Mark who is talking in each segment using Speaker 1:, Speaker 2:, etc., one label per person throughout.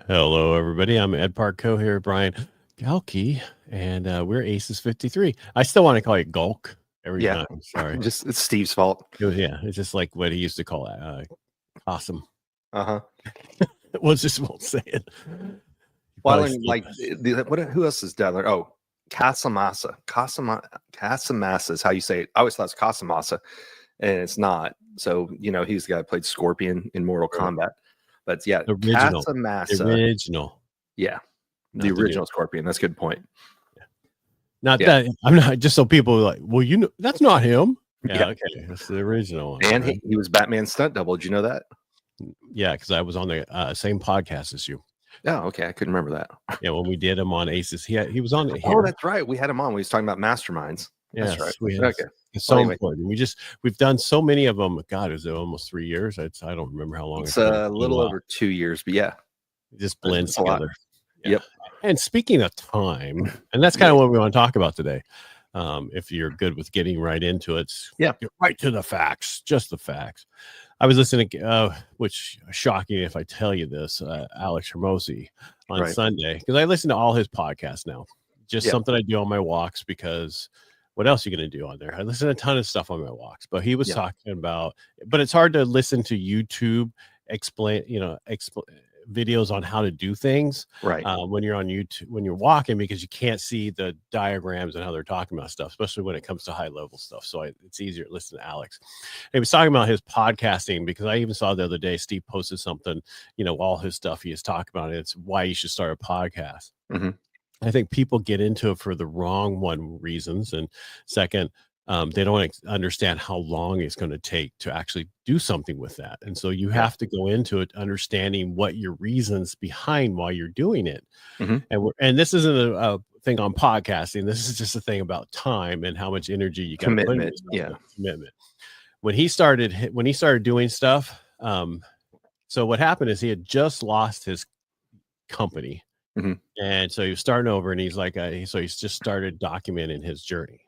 Speaker 1: Hello, everybody. I'm Ed Parcaut here, Brian Galke, and we're ACES53. I still want to call it Galke every
Speaker 2: Yeah.
Speaker 1: time. Sorry.
Speaker 2: It's Steve's fault.
Speaker 1: It's just like what he used to call it. Awesome.
Speaker 2: Uh-huh.
Speaker 1: We'll just won't say it.
Speaker 2: Well, and like, who else is down there? Oh, Casamassa. Casamassa is how you say it. I always thought it's Casamassa, and it's not. So, he's the guy who played Scorpion in Mortal Kombat. But yeah,
Speaker 1: Original.
Speaker 2: Casamassa.
Speaker 1: Original.
Speaker 2: Yeah. The original Scorpion. That's a good point.
Speaker 1: Yeah. Not that I'm not just so people are like, well, that's not him.
Speaker 2: Yeah.
Speaker 1: Okay. That's the original one.
Speaker 2: And right? he was Batman's stunt double. Did you know that?
Speaker 1: Yeah, because I was on the same podcast as you.
Speaker 2: Oh, okay. I couldn't remember that.
Speaker 1: Yeah, when we did him on ACES, he was on it here.
Speaker 2: Oh, that's right. We had him on. We was talking about masterminds.
Speaker 1: Yes,
Speaker 2: that's right.
Speaker 1: Okay. It's so important. We've done so many of them. God, is it almost 3 years? I don't remember how long.
Speaker 2: It's a little over 2 years, but yeah,
Speaker 1: it just blends together.
Speaker 2: Yeah. Yep.
Speaker 1: And speaking of time, and that's kind of what we want to talk about today. If you're good with getting right into it, get right to the facts, just the facts. I was listening, which shocking if I tell you this, Alex Hermosi on Sunday, because I listen to all his podcasts now. Just something I do on my walks, because what else are you going to do on there? I listen to a ton of stuff on my walks, but he was talking about, but it's hard to listen to YouTube explain videos on how to do things when you're on YouTube, when you're walking, because you can't see the diagrams and how they're talking about stuff, especially when it comes to high level stuff. So it's easier to listen to Alex. And he was talking about his podcasting, because I even saw the other day Steve posted something, all his stuff he is talking about. It's why you should start a podcast.
Speaker 2: Mm-hmm.
Speaker 1: I think people get into it for the wrong reasons. And second, they don't understand how long it's going to take to actually do something with that. And so you have to go into it understanding what your reasons behind why you're doing it. Mm-hmm. And this isn't a thing on podcasting. This is just a thing about time and how much energy you got to put into commitment. When he started doing stuff, so what happened is he had just lost his company. Mm-hmm. And so he was starting over, and he's like, so he's just started documenting his journey.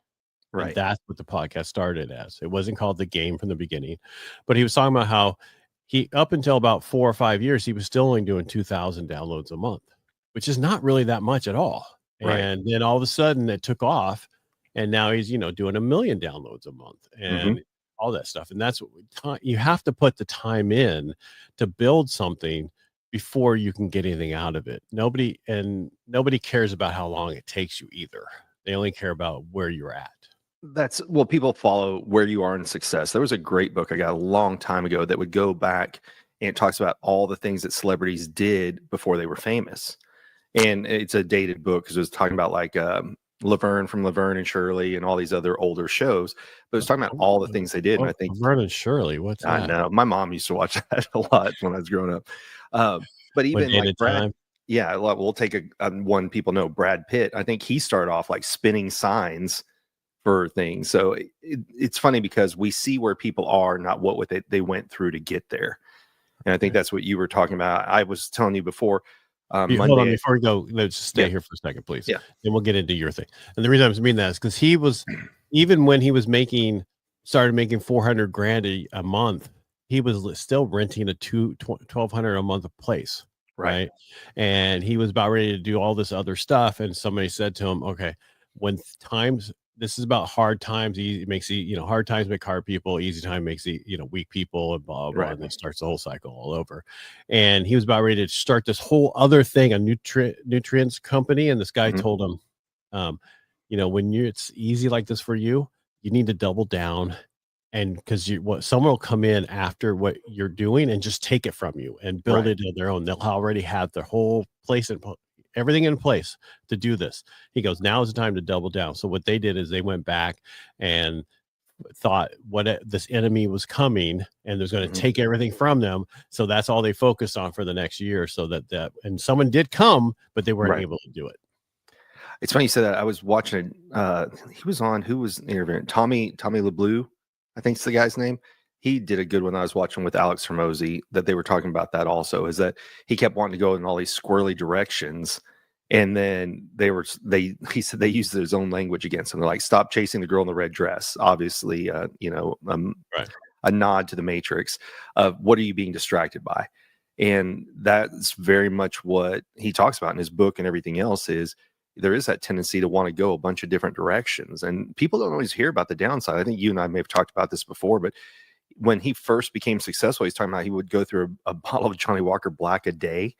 Speaker 1: Right. And that's what the podcast started as. It wasn't called The Game from the beginning, but he was talking about how up until about 4 or 5 years, he was still only doing 2,000 downloads a month, which is not really that much at all. Right. And then all of a sudden it took off, and now he's, doing 1 million downloads a month and all that stuff. And that's what you have to put the time in to build something before you can get anything out of it. Nobody cares about how long it takes you either. They only care about where you're at.
Speaker 2: People follow where you are in success. There was a great book I got a long time ago that would go back, and it talks about all the ththings that celebrities did before they were famous. And it's a dated book, because it was talking about like Laverne from Laverne and Shirley and all these other older shows, but it was talking about all the things they did. And I think
Speaker 1: Laverne and Shirley, what's that?
Speaker 2: I know my mom used to watch that a lot when I was growing up. But even like Brad, we'll take one people know, Brad Pitt. I think he started off like spinning signs for things. So it's funny, because we see where people are, not what they went through to get there. And I think that's what you were talking about. I was telling you before.
Speaker 1: Hold on, before we go, let's stay here for a second, please. Yeah. Then we'll get into your thing. And the reason I was meaning that is because he was, even when he was started making 400 grand a month, he was still renting a $1,200 a month place. Right. And he was about ready to do all this other stuff. And somebody said to him, okay, this is about hard times. Hard times make hard people. Easy time makes weak people, and blah, blah, and it starts the whole cycle all over. And he was about ready to start this whole other thing, a nutrients company. And this guy told him, when it's easy like this for you, you need to double down. And because someone will come in after what you're doing and just take it from you and build it on their own. They'll already have their whole place and everything in place to do this. He goes, now is the time to double down. So what they did is they went back and thought this enemy was coming, and there's going to take everything from them. So that's all they focused on for the next year. So that and someone did come, but they weren't able to do it.
Speaker 2: It's funny you said that. I was watching, he was on, who was interviewing? Tommy LeBleu, I think it's the guy's name. He did a good one I was watching with Alex Hermosi, that they were talking about that also, is that he kept wanting to go in all these squirrely directions. And then he said they used his own language against him. They're like, stop chasing the girl in the red dress. Obviously, a nod to the Matrix of what are you being distracted by? And that's very much what he talks about in his book and everything else. Is there is that tendency to want to go a bunch of different directions, and people don't always hear about the downside. I think you and I may have talked about this before, but when he first became successful, he's talking about he would go through a bottle of Johnny Walker Black a day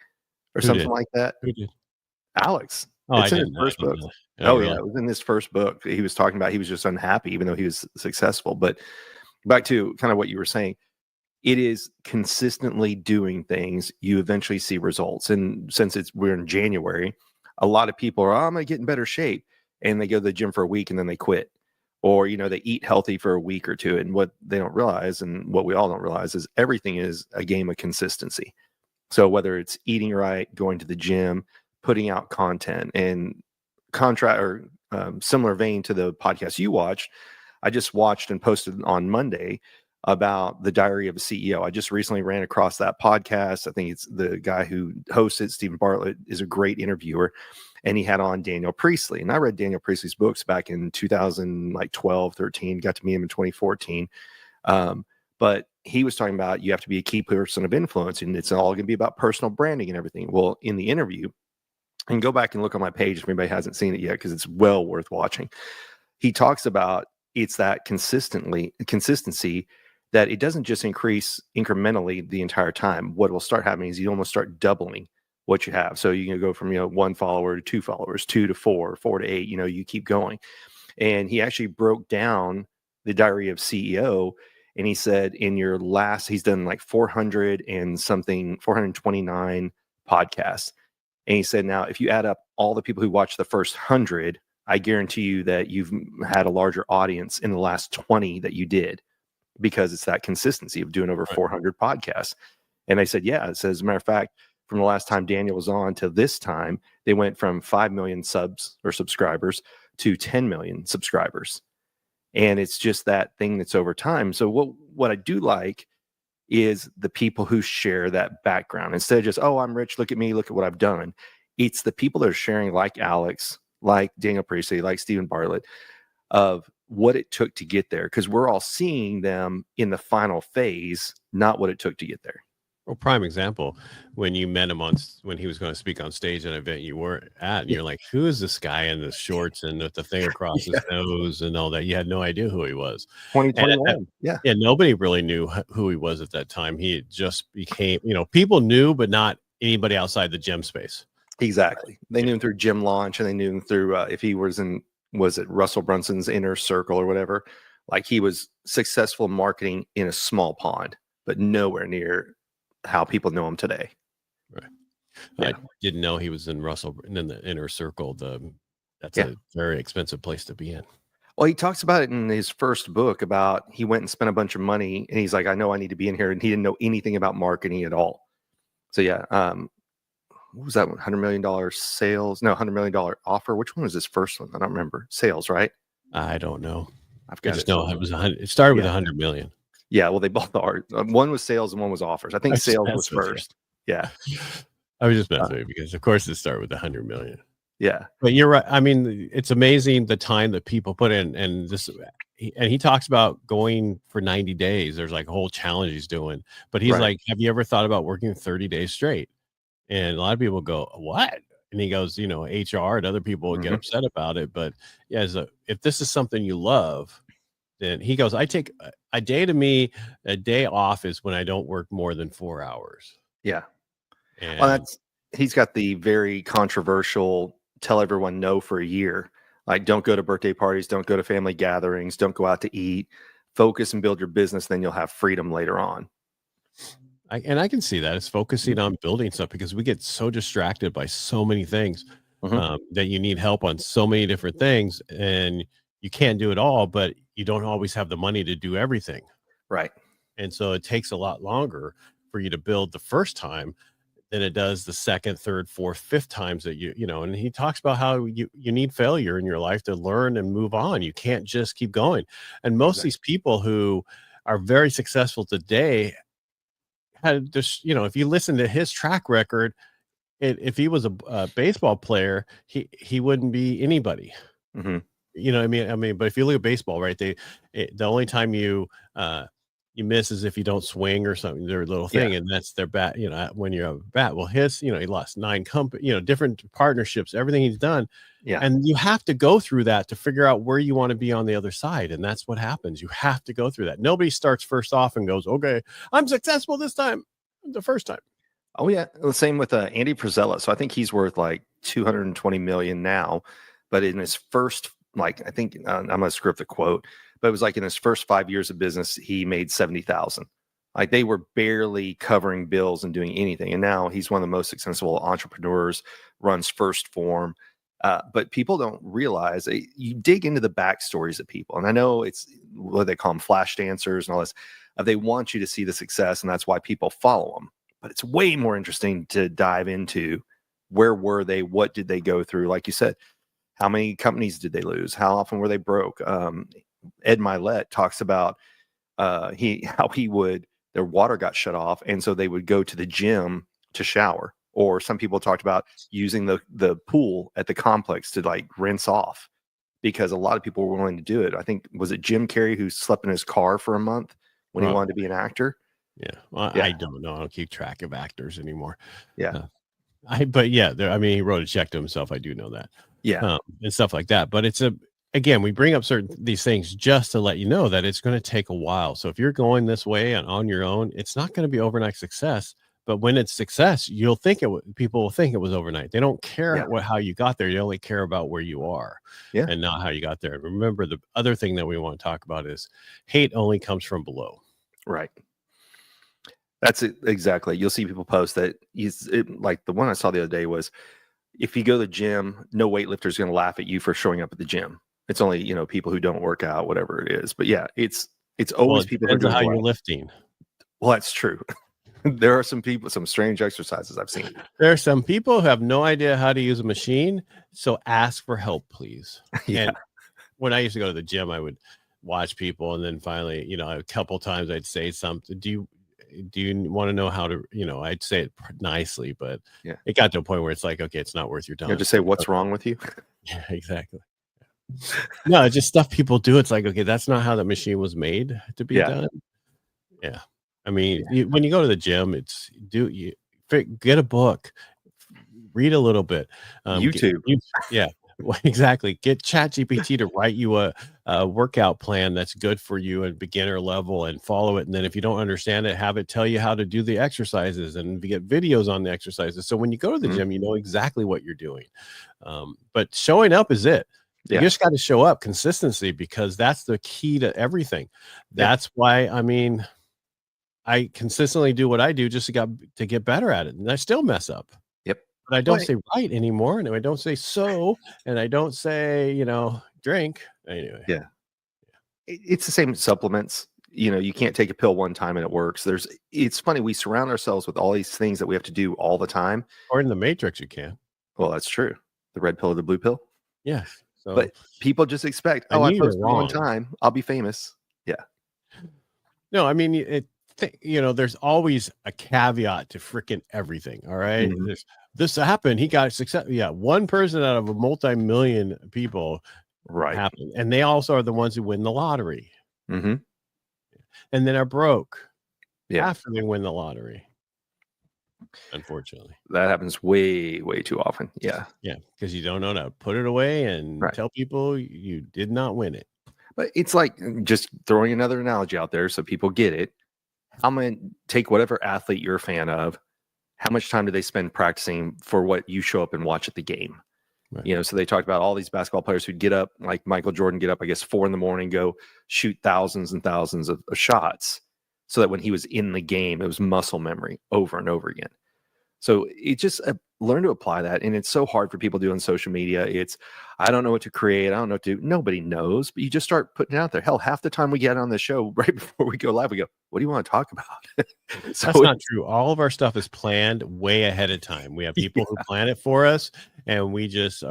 Speaker 2: or
Speaker 1: Who
Speaker 2: something
Speaker 1: did?
Speaker 2: like that.
Speaker 1: Who did?
Speaker 2: Alex.
Speaker 1: Oh,
Speaker 2: It's
Speaker 1: I
Speaker 2: in his
Speaker 1: didn't. I
Speaker 2: first
Speaker 1: didn't
Speaker 2: book.
Speaker 1: know. Oh,
Speaker 2: Oh yeah,
Speaker 1: really?
Speaker 2: it was in his first book. He was talking about he was just unhappy, even though he was successful. But back to kind of what you were saying, it is consistently doing things. You eventually see results. And since we're in January, a lot of people are, oh, I'm gonna get in better shape, and they go to the gym for a week and then they quit. Or, they eat healthy for a week or two. And what they don't realize, and what we all don't realize, is everything is a game of consistency. So whether it's eating right, going to the gym, putting out content, and similar vein to the podcast you watched, I just watched and posted on Monday about the Diary of a CEO. I just recently ran across that podcast. I think it's the guy who hosts it, Stephen Bartlett, is a great interviewer, and he had on Daniel Priestley. And I read Daniel Priestley's books back in 2012, 13, got to meet him in 2014. But he was talking about you have to be a key person of influence, and it's all going to be about personal branding and everything. Well, in the interview, and go back and look on my page if anybody hasn't seen it yet, because it's well worth watching. He talks about it's that consistency that it doesn't just increase incrementally the entire time. What will start happening is you almost start doubling what you have. So you can go from 1 follower to 2 followers, 2 to 4, 4 to 8. You keep going. And he actually broke down the Diary of CEO. And he said he's done like 400 and something, 429 podcasts. And he said, now, if you add up all the people who watched the first 100, I guarantee you that you've had a larger audience in the last 20 that you did, because it's that consistency of doing over 400 podcasts. And they said, yeah, it says, as a matter of fact, from the last time Daniel was on to this time, they went from 5 million subscribers to 10 million subscribers. And it's just that thing that's over time. So what I do like is the people who share that background, instead of just, oh, I'm rich, look at me, look at what I've done. It's the people that are sharing, like Alex, like Daniel Priestley, like Stephen Bartlett, of what it took to get there, because we're all seeing them in the final phase, not what it took to get there.
Speaker 1: Well, prime example, when you met him when he was going to speak on stage at an event you were at, and you're like, who is this guy in the shorts and with the thing across his nose and all that? You had no idea who he was.
Speaker 2: 2021. Yeah,
Speaker 1: nobody really knew who he was at that time. He just became, people knew, but not anybody outside the gym space.
Speaker 2: Exactly. They knew him through Gym Launch, and they knew him through if he was it Russell Brunson's inner circle or whatever. Like, he was successful marketing in a small pond, but nowhere near how people know him today.
Speaker 1: Right. Yeah. I didn't know he was in the inner circle. That's a very expensive place to be in.
Speaker 2: Well, he talks about it in his first book about he went and spent a bunch of money, and he's like, I know I need to be in here. And he didn't know anything about marketing at all. So yeah. What was that one? $100 million sales? No, $100 million offer. Which one was his first one? I don't remember. Sales, right?
Speaker 1: I don't know.
Speaker 2: I've got
Speaker 1: it was 100. It started with 100 million.
Speaker 2: Yeah, well, they both are. One was sales and one was offers. I think sales was first. Yeah.
Speaker 1: I was just messing with you, because of course it started with 100 million.
Speaker 2: Yeah.
Speaker 1: But you're right. I mean, it's amazing the time that people put in, and he talks about going for 90 days. There's like a whole challenge he's doing, but he's like, have you ever thought about working 30 days straight? And a lot of people go, what? And he goes, HR and other people would get upset about it. But yeah, if this is something you love, then he goes, I take a day off is when I don't work more than 4 hours.
Speaker 2: Yeah.
Speaker 1: And
Speaker 2: well, he's got the very controversial tell everyone no for a year. Like, don't go to birthday parties, don't go to family gatherings, don't go out to eat, focus and build your business. Then you'll have freedom later on.
Speaker 1: I can see that. It's focusing on building stuff, because we get so distracted by so many things that you need help on so many different things, and you can't do it all, but you don't always have the money to do everything.
Speaker 2: Right.
Speaker 1: And so it takes a lot longer for you to build the first time than it does the second, third, fourth, fifth times that and he talks about how you need failure in your life to learn and move on. You can't just keep going. And most of these people who are very successful today had just, if you listen to his track record, if he was a baseball player, he wouldn't be anybody. You know what I mean? But if you look at baseball, right, the only time you you miss as if you don't swing or something, their little
Speaker 2: Yeah.
Speaker 1: thing, and that's their bat. When you're a bat, well, he lost 9 different partnerships, everything he's done.
Speaker 2: Yeah.
Speaker 1: And you have to go through that to figure out where you want to be on the other side. And that's what happens. You have to go through that. Nobody starts first off and goes, okay, I'm successful this time, the first time.
Speaker 2: Oh yeah, the same with Andy Frisella. So I think he's worth like 220 million now, but in his first, like, I think I'm gonna screw up the quote, but it was like in his first 5 years of business, he made 70,000. Like they were barely covering bills and doing anything, and now he's one of the most successful entrepreneurs. Runs First Form, but people don't realize you dig into the backstories of people, and I know it's what they call them, flash dancers and all this. They want you to see the success, and that's why people follow them. But it's way more interesting to dive into where were they, what did they go through? Like you said, how many companies did they lose? How often were they broke? Ed Milet talks about how their water got shut off, and so they would go to the gym to shower. Or some people talked about using the pool at the complex to like rinse off, because a lot of people were willing to do it. I think, was it Jim Carrey who slept in his car for a month when he wanted to be an actor?
Speaker 1: Yeah. Well,
Speaker 2: Yeah.
Speaker 1: I don't know. I don't keep track of actors anymore.
Speaker 2: Yeah.
Speaker 1: But yeah, he wrote a check to himself. I do know that.
Speaker 2: Yeah.
Speaker 1: And stuff like that. But again, we bring up these things just to let you know that it's going to take a while. So if you're going this way and on your own, it's not going to be overnight success. But when it's success, people will think it was overnight. They don't care how you got there. You only care about where you are, and not how you got there. And remember, the other thing that we want to talk about is hate only comes from below.
Speaker 2: Right. That's it. Exactly. You'll see people post that like the one I saw the other day was, if you go to the gym, no weightlifter is going to laugh at you for showing up at the gym. It's only, people who don't work out, whatever it is. But yeah, it's always people who are doing
Speaker 1: how you're lifting.
Speaker 2: Well, that's true. There are some strange exercises I've seen.
Speaker 1: There are some people who have no idea how to use a machine. So ask for help, please.
Speaker 2: Yeah.
Speaker 1: And when I used to go to the gym, I would watch people, and then finally, a couple times I'd say something. Do you want to know how to, I'd say it nicely, but it got to a point where it's like, okay, it's not worth your time.
Speaker 2: Just say, what's wrong with you?
Speaker 1: Yeah, exactly. No, it's just stuff people do. It's like, okay, that's not how that machine was made to be done. Yeah. I mean, when you go to the gym, get a book, read a little bit.
Speaker 2: YouTube.
Speaker 1: Exactly. Get ChatGPT to write you a workout plan that's good for you at beginner level, and follow it. And then if you don't understand it, have it tell you how to do the exercises, and get videos on the exercises. So when you go to the gym, you know exactly what you're doing. But showing up is it. You just got to show up. Consistency, because that's the key to everything. That's why, I consistently do what I do just to get better at it. And I still mess up.
Speaker 2: Yep.
Speaker 1: But I don't say right anymore. And I don't say and I don't say, drink. Anyway.
Speaker 2: Yeah. It's the same with supplements. You can't take a pill one time and it works. It's funny. We surround ourselves with all these things that we have to do all the time.
Speaker 1: Or in the Matrix, you can.
Speaker 2: Well, that's true. The red pill or the blue pill.
Speaker 1: Yes. So,
Speaker 2: but people just expect, I post one time, I'll be famous. Yeah.
Speaker 1: No, I mean, there's always a caveat to freaking everything. All right.
Speaker 2: Mm-hmm.
Speaker 1: This happened. He got success. Yeah. One person out of a multi-million people happened. And they also are the ones who win the lottery.
Speaker 2: Mm-hmm.
Speaker 1: And then are broke after they win the lottery. Unfortunately,
Speaker 2: that happens way, way too often. Yeah.
Speaker 1: Because you don't know how to put it away and tell people you did not win it.
Speaker 2: But it's like, just throwing another analogy out there so people get it. I'm going to take whatever athlete you're a fan of. How much time do they spend practicing for what you show up and watch at the game? Right. So they talked about all these basketball players who'd get up, like Michael Jordan, get up, I guess, 4 a.m, go shoot thousands and thousands of shots, so that when he was in the game, it was muscle memory over and over again. So it just learn to apply that. And it's so hard for people doing social media. I don't know what to create. I don't know what to do. Nobody knows, but you just start putting it out there. Hell, half the time we get on the show right before we go live, we go, what do you want to talk about?
Speaker 1: So that's not true. All of our stuff is planned way ahead of time. We have people who plan it for us, and we just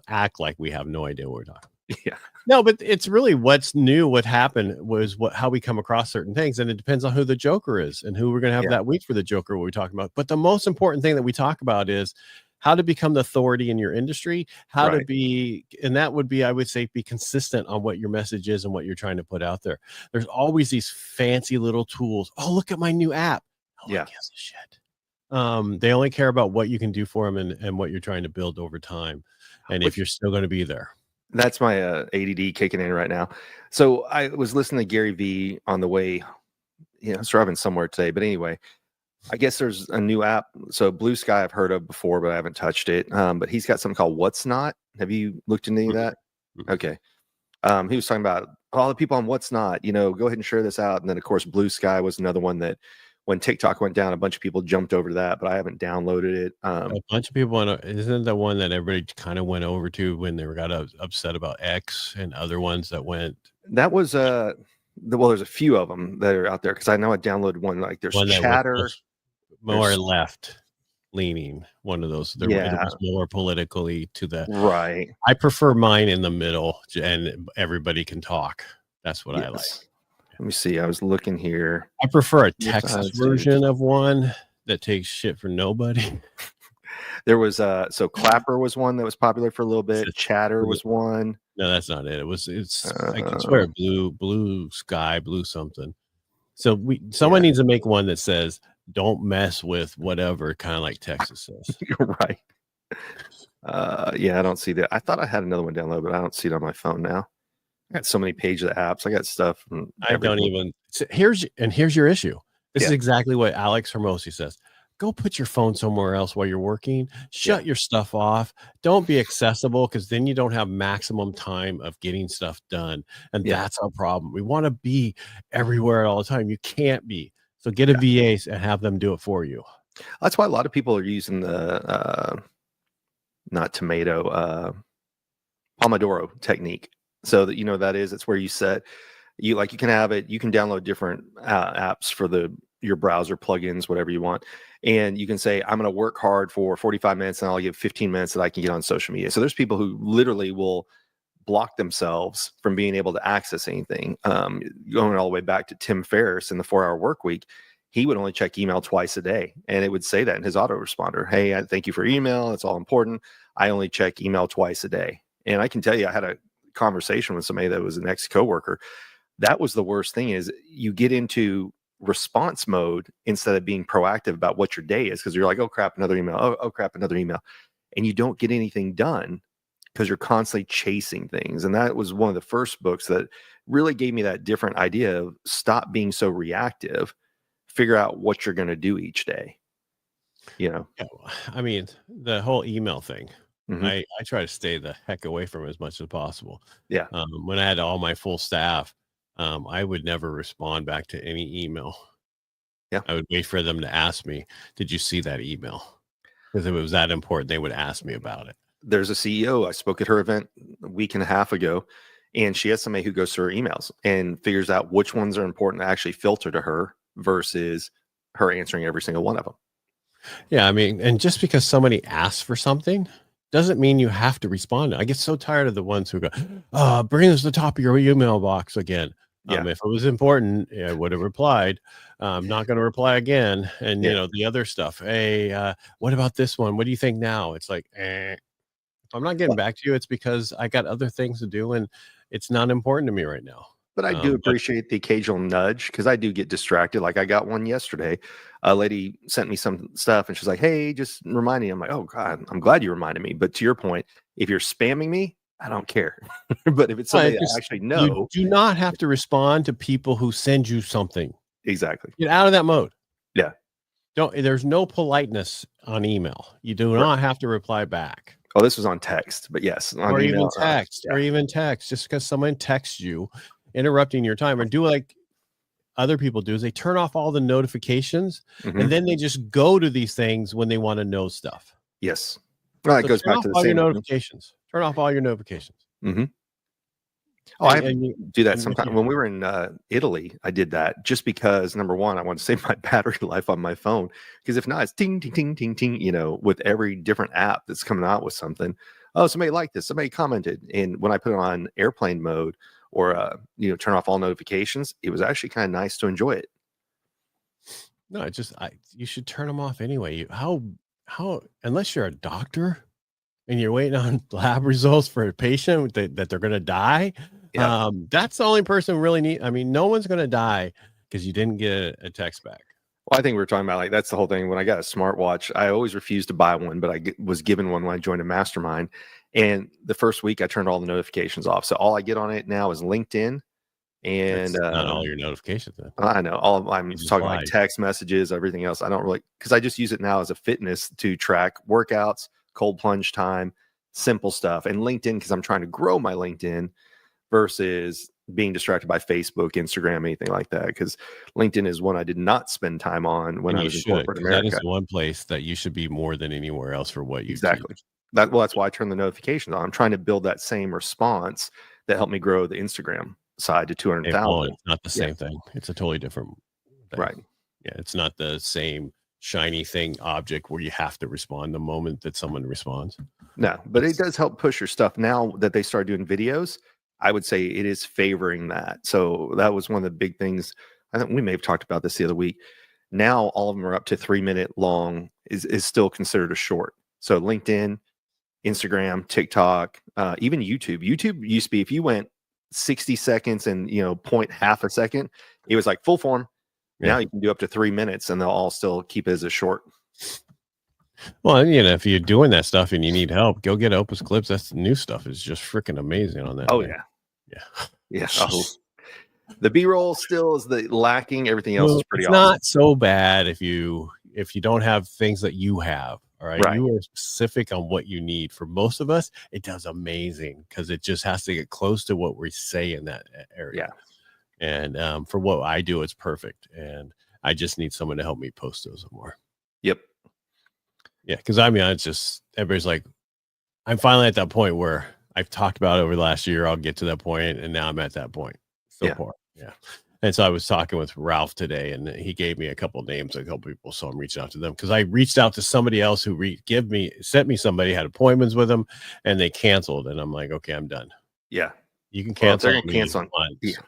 Speaker 1: act like we have no idea what we're talking about.
Speaker 2: Yeah.
Speaker 1: No, but it's really what's new. What happened was how we come across certain things, and it depends on who the Joker is and who we're going to have that week for the Joker. What we're talking about, but the most important thing that we talk about is how to become the authority in your industry, how to
Speaker 2: Right.
Speaker 1: be, and that would be, I would say, be consistent on what your message is and what you're trying to put out there. There's always these fancy little tools. Oh, look at my new app. No one
Speaker 2: Yeah.
Speaker 1: gives a shit. They only care about what you can do for them and what you're trying to build over time. And if
Speaker 2: Which
Speaker 1: you're still going to be there.
Speaker 2: that's my ADD kicking in right now. So I was listening to Gary Vee on the way, I was driving somewhere today, but anyway, I guess there's a new app. So Blue Sky I've heard of before, but I haven't touched it. But he's got something called What's Not. Have you looked into any of that? Okay. He was talking about all the people on What's Not, go ahead and share this out. And then of course, Blue Sky was another one that when TikTok went down, a bunch of people jumped over to that, but I haven't downloaded it.
Speaker 1: A bunch of people isn't the one that everybody kind of went over to when they got upset about X and other ones that went.
Speaker 2: That was well, there's a few of them that are out there because I know I downloaded one. Like there's
Speaker 1: One that
Speaker 2: Chatter.
Speaker 1: was more left leaning. One of those. It was more politically to the
Speaker 2: right.
Speaker 1: I prefer mine in the middle, and everybody can talk. That's what I like.
Speaker 2: Let me see. I was looking here.
Speaker 1: I prefer a Texas version of one that takes shit for nobody.
Speaker 2: There was so Clapper was one that was popular for a little bit. Chatter was one.
Speaker 1: No, that's not it. It's I can swear blue sky, blue something. So someone needs to make one that says don't mess with whatever, kind of like Texas says.
Speaker 2: You're right. I don't see that. I thought I had another one downloaded, but I don't see it on my phone now. I got so many pages of apps. I got stuff.
Speaker 1: I don't even. Here's your issue. This is exactly what Alex Hermosi says. Go put your phone somewhere else while you're working. Shut your stuff off. Don't be accessible because then you don't have maximum time of getting stuff done. And that's our problem. We want to be everywhere all the time. You can't be. So get a VA and have them do it for you.
Speaker 2: That's why a lot of people are using the not tomato, Pomodoro technique. So that that is, it's where you set you can have it. You can download different apps for your browser plugins, whatever you want. And you can say, I'm going to work hard for 45 minutes and I'll give 15 minutes that I can get on social media. So there's people who literally will block themselves from being able to access anything. Going all the way back to Tim Ferriss in the 4-Hour Work Week, he would only check email twice a day. And it would say that in his autoresponder. Hey, I thank you for email. It's all important. I only check email twice a day. And I can tell you, I had a conversation with somebody that was an ex-coworker. That was the worst thing is you get into response mode instead of being proactive about what your day is because you're like, oh crap, another email. Oh crap, another email. And you don't get anything done because you're constantly chasing things. And that was one of the first books that really gave me that different idea of stop being so reactive, figure out what you're going to do each day.
Speaker 1: I mean, the whole email thing.
Speaker 2: Mm-hmm.
Speaker 1: I try to stay the heck away from it as much as possible.
Speaker 2: Yeah.
Speaker 1: When I had all my full staff, I would never respond back to any email.
Speaker 2: Yeah.
Speaker 1: I would wait for them to ask me, did you see that email? Because if it was that important, they would ask me about it.
Speaker 2: There's a CEO. I spoke at her event a week and a half ago, and she has somebody who goes through her emails and figures out which ones are important to actually filter to her versus her answering every single one of them.
Speaker 1: Yeah. I mean, and just because somebody asks for something doesn't mean you have to respond. I get so tired of the ones who go, bring us to the top of your email box again. If it was important, I would have replied. I'm not going to reply again. And, the other stuff. Hey, what about this one? What do you think now? It's like, if I'm not getting back to you, it's because I got other things to do and it's not important to me right now.
Speaker 2: But I do appreciate the occasional nudge because I do get distracted. Like I got one yesterday. A lady sent me some stuff and she's like, hey, just remind me. I'm like, oh God, I'm glad you reminded me. But to your point, if you're spamming me, I don't care. But if it's somebody I actually know.
Speaker 1: You do not have to respond to people who send you something.
Speaker 2: Exactly.
Speaker 1: Get out of that mode.
Speaker 2: Yeah.
Speaker 1: There's no politeness on email. You do not have to reply back.
Speaker 2: Oh, this was on text, but yes. On email,
Speaker 1: or even text. Just because someone texts you, interrupting your time, or do like other people do is they turn off all the notifications and then they just go to these things when they want to know stuff.
Speaker 2: Yes. Well, it goes back to the same
Speaker 1: notifications. Turn off all your notifications.
Speaker 2: Mm-hmm. Oh, I do that sometimes. When we were in Italy, I did that just because, number one, I want to save my battery life on my phone. Because if not, it's ting, ting, ting, ting, ting, with every different app that's coming out with something. Oh, somebody liked this. Somebody commented. And when I put it on airplane mode or, turn off all notifications, it was actually kind of nice to enjoy it.
Speaker 1: No, you should turn them off anyway. How unless you're a doctor and you're waiting on lab results for a patient that they're going to die.
Speaker 2: Yeah.
Speaker 1: That's the only person really I mean, no one's going to die because you didn't get a text back.
Speaker 2: Well, I think we were talking about, like, that's the whole thing. When I got a smartwatch, I always refused to buy one, but was given one when I joined a mastermind. And the first week I turned all the notifications off. So all I get on it now is LinkedIn. And
Speaker 1: That's not all your notifications then.
Speaker 2: I know I'm talking like text messages, everything else. I don't really, because I just use it now as a fitness to track workouts, cold plunge time, simple stuff. And LinkedIn, because I'm trying to grow my LinkedIn versus being distracted by Facebook, Instagram, anything like that. Because LinkedIn is one I did not spend time on when I was in corporate America.
Speaker 1: That is the one place that you should be more than anywhere else for what you
Speaker 2: exactly.
Speaker 1: teach.
Speaker 2: That's why I turn the notifications on. I'm trying to build that same response that helped me grow the Instagram side to 200,000.
Speaker 1: It's not the same thing. It's a totally different thing.
Speaker 2: Right.
Speaker 1: Yeah, it's not the same shiny thing object where you have to respond the moment that someone responds.
Speaker 2: No, but it does help push your stuff. Now that they start doing videos, I would say it is favoring that. So that was one of the big things. I think we may have talked about this the other week. Now all of them are up to 3-minute long, is still considered a short. So LinkedIn, Instagram, TikTok, even YouTube. YouTube used to be, if you went 60 seconds and point half a second, it was like full form. Now you can do up to 3 minutes and they'll all still keep it as a short.
Speaker 1: Well, if you're doing that stuff and you need help, go get Opus Clips. That's the new stuff. Is just freaking amazing on that.
Speaker 2: Oh,
Speaker 1: thing.
Speaker 2: Yeah. Oh. The B-roll still is the lacking. Everything else is pretty awesome.
Speaker 1: Not so bad if you don't have things that you have. All right. You are specific on what you need. For most of us, it does amazing because it just has to get close to what we say in that area. And for what I do, it's perfect. And I just need someone to help me post those more.
Speaker 2: Yep.
Speaker 1: Yeah. Because it's just, everybody's like, I'm finally at that point where I've talked about it over the last year. I'll get to that point, and now I'm at that point so far. Yeah. And so I was talking with Ralph today, and he gave me a couple of names of a couple people, so I'm reaching out to them because I reached out to somebody else who sent me somebody, had appointments with them, and they canceled. And I'm like, okay, I'm done.
Speaker 2: Yeah.
Speaker 1: You can cancel.
Speaker 2: They're gonna cancel
Speaker 1: once,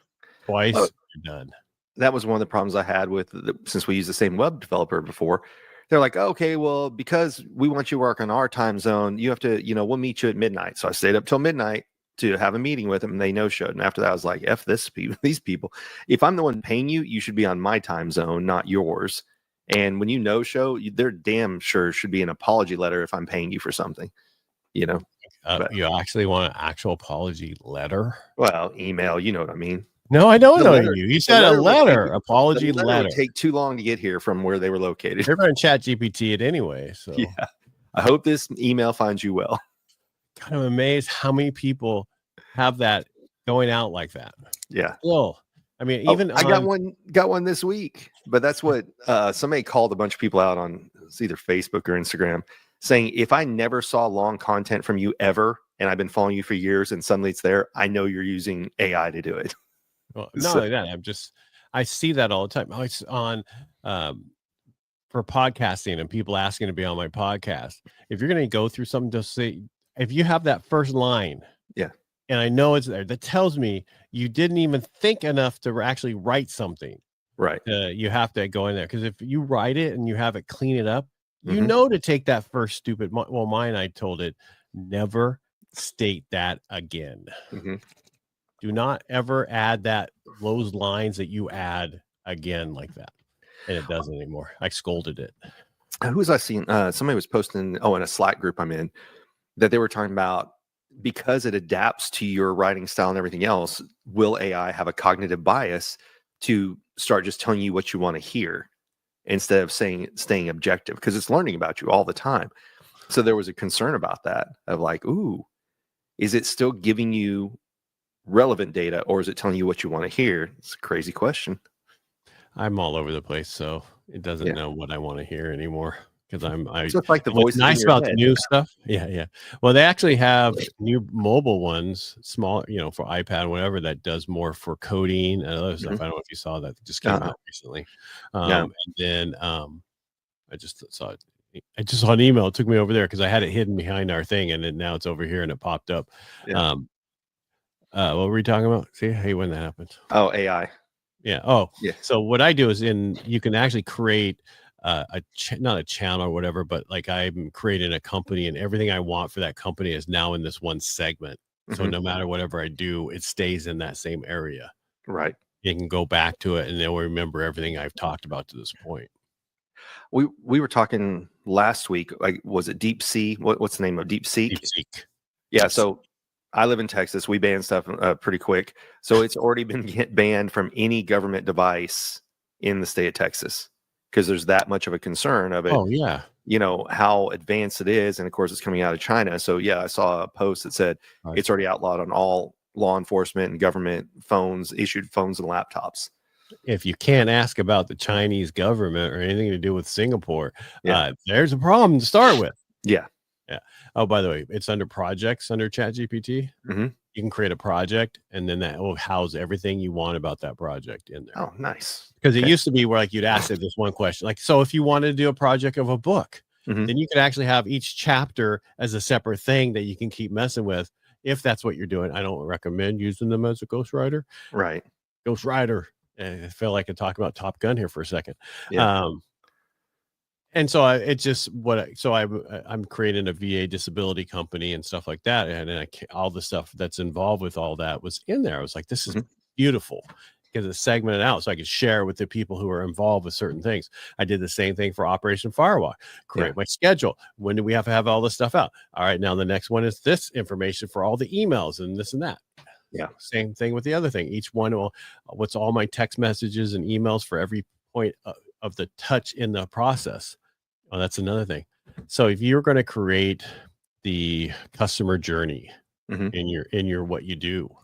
Speaker 1: twice, you're done.
Speaker 2: That was one of the problems I had with since we used the same web developer before. They're like, okay, well, because we want you to work on our time zone, you have to, we'll meet you at midnight. So I stayed up till midnight to have a meeting with them, and they no-showed. And after that, I was like, F these people. If I'm the one paying you, you should be on my time zone, not yours. And when you no-show, they're damn sure should be an apology letter if I'm paying you for something,
Speaker 1: But, you actually want an actual apology letter?
Speaker 2: Well, email, you know what I mean.
Speaker 1: No, I don't know you. You said a letter, apology letter.
Speaker 2: Would take too long to get here from where they were located.
Speaker 1: They're going to chat GPT it anyway. So
Speaker 2: yeah, I hope this email finds you well.
Speaker 1: God, I'm amazed how many people have that going out like that.
Speaker 2: Yeah.
Speaker 1: Well, I mean, even
Speaker 2: I got one this week, but that's what somebody called a bunch of people out on, it's either Facebook or Instagram, saying, if I never saw long content from you ever, and I've been following you for years, and suddenly it's there, I know you're using AI to do it.
Speaker 1: Well, not only that, I see that all the time. It's on for podcasting and people asking to be on my podcast. If you're going to go through something, just say, if you have that first line, and I know it's there, that tells me you didn't even think enough to actually write something.
Speaker 2: Right.
Speaker 1: You have to go in there, because if you write it and you have it clean it up, to take that first stupid. Well, mine, I told it, never state that again. Do not ever add those lines that you add again like that. And it doesn't anymore. I scolded it.
Speaker 2: Who was I seeing? Somebody was posting, in a Slack group I'm in, that they were talking about, because it adapts to your writing style and everything else, will AI have a cognitive bias to start just telling you what you want to hear instead of staying objective? Because it's learning about you all the time. So there was a concern about that, of like, ooh, is it still giving you relevant data, or is it telling you what you want to hear? It's a crazy question.
Speaker 1: I'm all over the place, so it doesn't know what I want to hear anymore, because I
Speaker 2: just like the voice.
Speaker 1: Nice about the new stuff. Yeah. Well, they actually have new mobile ones, small, for iPad, whatever, that does more for coding and other stuff. I don't know if you saw that. It just came out recently. And then I just saw it. I just saw an email. It took me over there because I had it hidden behind our thing, and then now it's over here and it popped up. What were we talking about? See, hey, when that happens.
Speaker 2: Oh, AI.
Speaker 1: Yeah. Oh, yeah. So what I do is you can actually create not a channel or whatever, but like I'm creating a company, and everything I want for that company is now in this one segment. So no matter whatever I do, it stays in that same area.
Speaker 2: Right.
Speaker 1: You can go back to it and they'll remember everything I've talked about to this point.
Speaker 2: We were talking last week, like, was it Deep Sea? What's the name of Deep Seek?
Speaker 1: DeepSeek.
Speaker 2: Yeah. So I live in Texas. We ban stuff pretty quick. So it's already been banned from any government device in the state of Texas because there's that much of a concern of it.
Speaker 1: Oh yeah.
Speaker 2: You know, how advanced it is. And of course, it's coming out of China. So yeah, I saw a post that said it's already outlawed on all law enforcement and government phones, issued phones and laptops.
Speaker 1: If you can't ask about the Chinese government or anything to do with Singapore, there's a problem to start with.
Speaker 2: Yeah.
Speaker 1: Yeah. Oh, by the way, it's under projects under ChatGPT. You can create a project, and then that will house everything you want about that project in there.
Speaker 2: Oh, nice.
Speaker 1: Because it used to be where like you'd ask it this one question, like, so if you wanted to do a project of a book, then you could actually have each chapter as a separate thing that you can keep messing with. If that's what you're doing, I don't recommend using them as a ghostwriter.
Speaker 2: Right.
Speaker 1: Ghostwriter. I feel like I talk about Top Gun here for a second.
Speaker 2: Yeah.
Speaker 1: And so I'm creating a VA disability company and stuff like that. And then all the stuff that's involved with all that was in there. I was like, this is beautiful because it's segmented out so I could share with the people who are involved with certain things. I did the same thing for Operation Firewalk, create my schedule. When do we have to have all this stuff out? All right, now the next one is this information for all the emails and this and that.
Speaker 2: Yeah.
Speaker 1: Same thing with the other thing. Each one will, what's all my text messages and emails for every point of the touch in the process. Oh, that's another thing. So if you're going to create the customer journey in your what you do,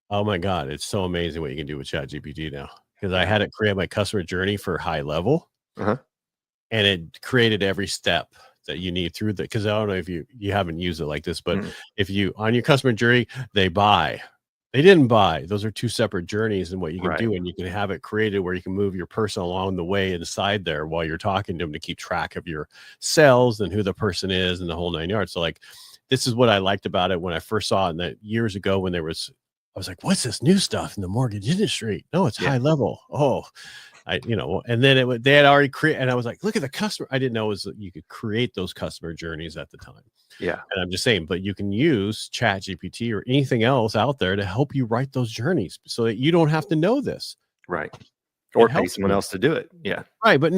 Speaker 1: oh my God, it's so amazing what you can do with ChatGPT now. Because I had it create my customer journey for high level, and it created every step that you need through that. Because I don't know if you haven't used it like this, but if you on your customer journey, they buy. They didn't buy. Those are two separate journeys, and what you can do, and you can have it created where you can move your person along the way inside there while you're talking to them to keep track of your sales and who the person is and the whole 9 yards. So like, this is what I liked about it when I first saw it, and that years ago when I was like, what's this new stuff in the mortgage industry? No, it's high level. Oh, and then they had already created, and I was like, look at the customer. I didn't know you could create those customer journeys at the time.
Speaker 2: Yeah.
Speaker 1: And I'm just saying, but you can use ChatGPT or anything else out there to help you write those journeys so that you don't have to know this.
Speaker 2: Right. Or pay someone else to do it. Yeah.
Speaker 1: Right. But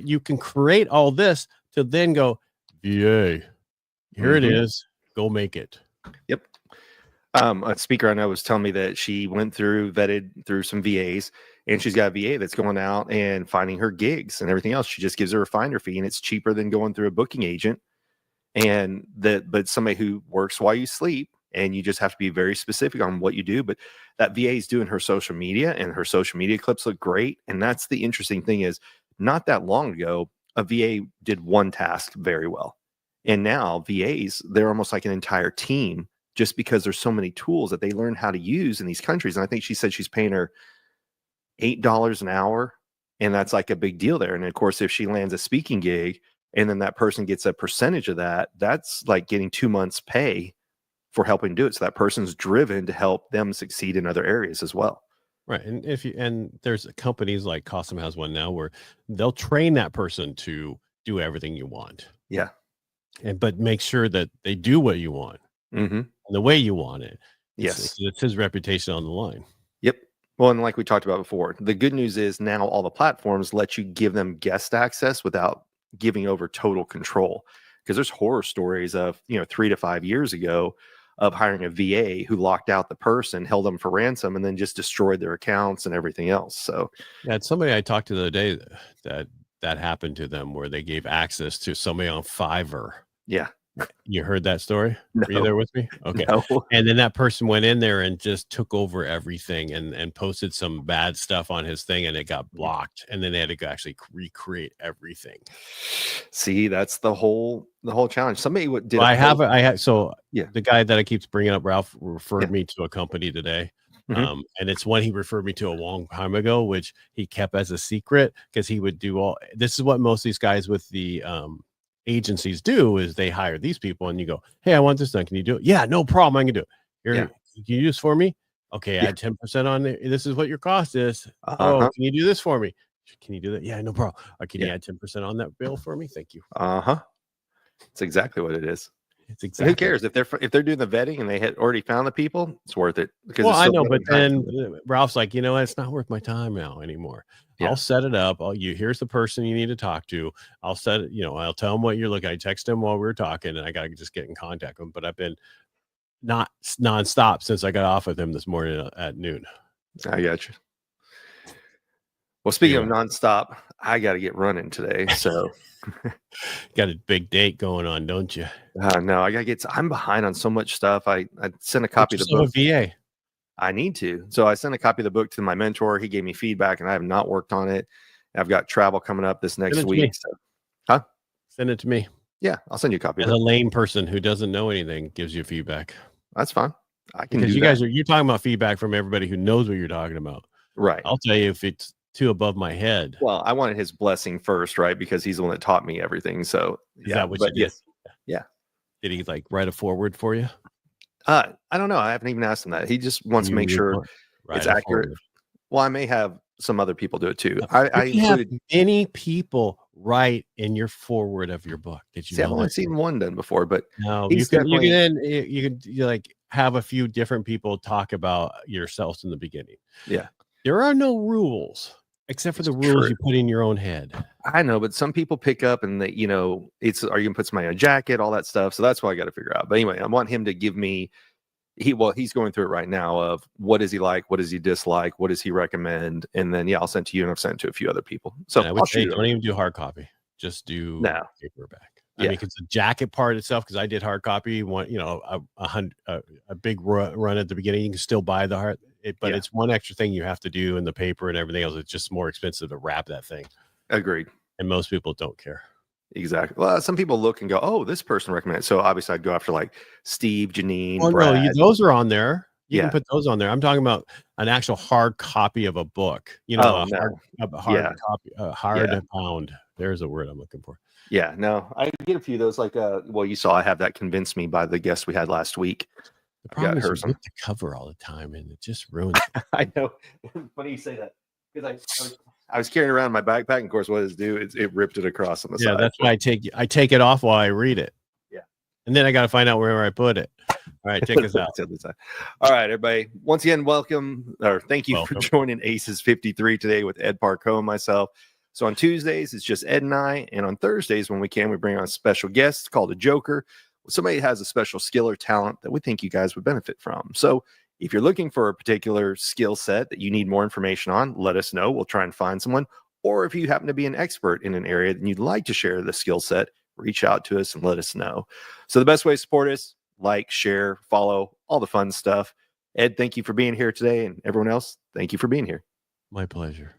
Speaker 1: you can create all this to then go, VA, here it is. Go make it.
Speaker 2: Yep. A speaker I know was telling me that she vetted through some VAs, and she's got a VA that's going out and finding her gigs and everything else. She just gives her a finder fee, and it's cheaper than going through a booking agent. And but somebody who works while you sleep, and you just have to be very specific on what you do. But that VA is doing her social media, and her social media clips look great. And that's the interesting thing is, not that long ago, a VA did one task very well. And now VAs, they're almost like an entire team, just because there's so many tools that they learn how to use in these countries. And I think she said she's paying her $8 an hour. And that's like a big deal there. And of course, if she lands a speaking gig and then that person gets a percentage of that, that's like getting 2 months pay for helping do it. So that person's driven to help them succeed in other areas as well.
Speaker 1: Right. And there's companies like Costum has one now where they'll train that person to do everything you want.
Speaker 2: Yeah.
Speaker 1: But make sure that they do what you want. The way you want it.
Speaker 2: Yes.
Speaker 1: It's his reputation on the line.
Speaker 2: Yep. Well, and like we talked about before, the good news is now all the platforms let you give them guest access without giving over total control. Because there's horror stories of, 3 to 5 years ago of hiring a VA who locked out the person, held them for ransom, and then just destroyed their accounts and everything else. So
Speaker 1: yeah, it's somebody I talked to the other day that happened to them where they gave access to somebody on Fiverr.
Speaker 2: Yeah.
Speaker 1: You heard that story?
Speaker 2: No.
Speaker 1: Were you there with me? Okay.
Speaker 2: No.
Speaker 1: And then that person went in there and just took over everything and posted some bad stuff on his thing, and it got blocked. And then they had to go actually recreate everything.
Speaker 2: See, that's the whole challenge. Somebody did.
Speaker 1: So the guy that I keep bringing up, Ralph, referred me to a company today. And it's one he referred me to a long time ago, which he kept as a secret because he would do this is what most of these guys with the agencies do is they hire these people and you go, hey, I want this done. Can you do it? Yeah, no problem. I can do it. Here, can you do this for me? Okay, add 10% on there. This is what your cost is. Oh, can you do this for me? Can you do that? Yeah, no problem. Can you
Speaker 2: Yeah.
Speaker 1: add 10% on that bill for me? Thank you.
Speaker 2: Uh-huh. It's exactly what it is.
Speaker 1: It's
Speaker 2: And who
Speaker 1: exactly.
Speaker 2: cares if they're doing the vetting and they had already found the people? It's worth it because
Speaker 1: Well,
Speaker 2: it's
Speaker 1: I
Speaker 2: still
Speaker 1: know,
Speaker 2: better
Speaker 1: but
Speaker 2: than hiring
Speaker 1: then
Speaker 2: somebody.
Speaker 1: Ralph's like, you know what? It's not worth my time now anymore.
Speaker 2: Yeah.
Speaker 1: I'll set it up. Here's the person you need to talk to. I'll set it, I'll tell him what you're looking. I text him while we were talking, and I got to just get in contact with him. But I've been not nonstop since I got off with him this morning at noon.
Speaker 2: I got you. Well, speaking of
Speaker 1: Anyway.
Speaker 2: nonstop, I got to get running today. So
Speaker 1: Got a big date going on, don't you?
Speaker 2: no, I got to get. I'm behind on so much stuff. I sent a copy of the book.
Speaker 1: A VA.
Speaker 2: I need to. So I sent a copy of the book to my mentor. He gave me feedback, and I have not worked on it. I've got travel coming up this next week. So,
Speaker 1: Send it to me.
Speaker 2: Yeah, I'll send you a copy.
Speaker 1: As a lame person who doesn't know anything gives you feedback.
Speaker 2: That's fine. I can
Speaker 1: because
Speaker 2: do
Speaker 1: you're talking about feedback from everybody who knows what you're talking about.
Speaker 2: Right.
Speaker 1: I'll tell you if it's too above my head.
Speaker 2: Well, I wanted his blessing first, right? Because he's the one that taught me everything. So
Speaker 1: is that what you did?
Speaker 2: Yes. Yeah.
Speaker 1: Did he like write a foreword for you?
Speaker 2: I don't know. I haven't even asked him that. He just wants to make sure it's accurate. Well, I may have some other people do it too. I included
Speaker 1: many people write in your foreword of your book. Did you know
Speaker 2: I've only seen one done before, but
Speaker 1: no, you can like have a few different people talk about yourselves in the beginning.
Speaker 2: Yeah.
Speaker 1: There are no rules except for the rules you put in your own head.
Speaker 2: I know, but some people pick up and they, are you gonna put somebody on a jacket, all that stuff. So that's what I got to figure out. But anyway, I want him to give me he's going through it right now of what does he like, what does he dislike, what does he recommend, and then I'll send to you and I've sent to a few other people. So
Speaker 1: I would say don't even do hard copy, just do paperback. I mean, because the jacket part itself, because I did hard copy, a big run at the beginning, you can still buy the hard, but it's one extra thing you have to do in the paper and everything else. It's just more expensive to wrap that thing.
Speaker 2: Agreed.
Speaker 1: And most people don't care.
Speaker 2: Exactly. Well, some people look and go, "Oh, this person recommended." So obviously, I'd go after like Steve, Janine, Brad.
Speaker 1: No, those are on there. You can put those on there. I'm talking about an actual hard copy of a book. Hard bound. There's a word I'm looking for.
Speaker 2: Yeah, no, I get a few of those. Like, you saw I have that convinced me by the guest we had last week.
Speaker 1: The problem is you rip the cover all the time, and it just ruins it.
Speaker 2: I know. Funny you say that because I was carrying around my backpack, and of course, what does it do? It ripped it across on the side.
Speaker 1: Yeah, that's why I take it off while I read it.
Speaker 2: Yeah,
Speaker 1: and then I got to find out where I put it. All right, take us out.
Speaker 2: All right, everybody. Once again, welcome or thank you for joining ACES53 today with Ed Parcaut and myself. So on Tuesdays, it's just Ed and I, and on Thursdays, when we can, we bring on a special guest called a Joker. Somebody has a special skill or talent that we think you guys would benefit from. So if you're looking for a particular skill set that you need more information on, let us know. We'll try and find someone. Or if you happen to be an expert in an area and you'd like to share the skill set, reach out to us and let us know. So the best way to support us, like, share, follow, all the fun stuff. Ed, thank you for being here today. And everyone else, thank you for being here.
Speaker 1: My pleasure.